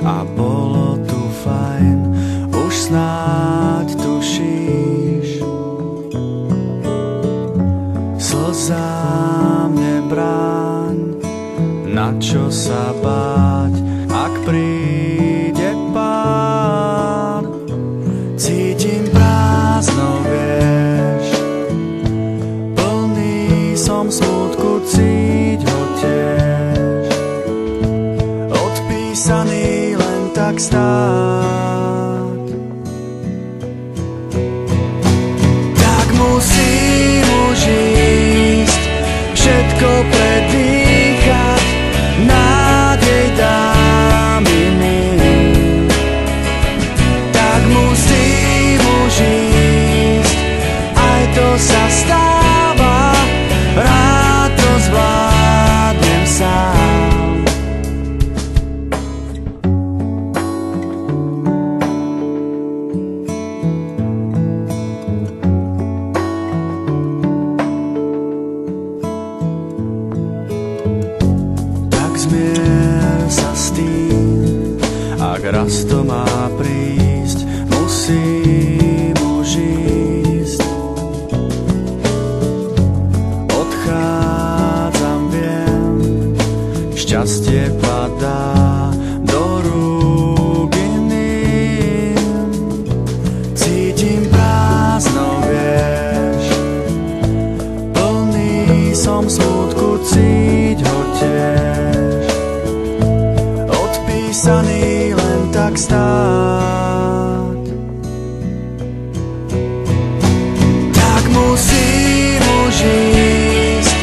a bolo tu fajn, už snáď tušíš. Slzám nebráň, na čo sa báť, ak príde Pán. Cítim prázdno, vieš, plný som smútku, cíť ho tiež, odpísaný len tak stáť. Tak musím už ísť, všetko predýchať, nádej dám iným. Tak musím už ísť, aj to sa stáva, rád to zvládnem sám. Tak zmier sa s tým, ak raz to má prísť, musím už ísť. Odchádzam, viem, šťastie padá do rúk iným. Cítim prázdno, vieš, plný som smútku, cíť ho tiež, odpísaný len tak stáť. Tak musím už ísť,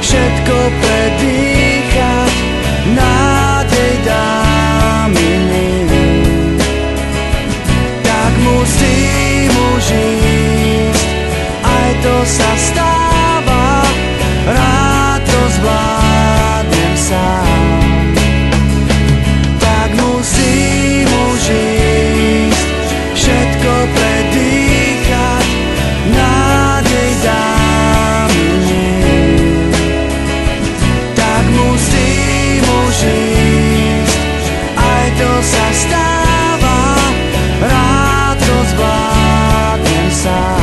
všetko predýchať, nádej dám iným. Tak musím už ísť, aj to sa stáva, rád to zvládnem sám. Tak musím už ísť, všetko predýchať, nádej dám iným. Tak musím už ísť, aj to sa stáva, rád to zvládnem sám.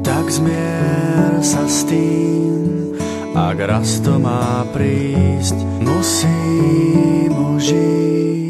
Tak zmier sa s tým, ak raz to má prísť, musím už ísť.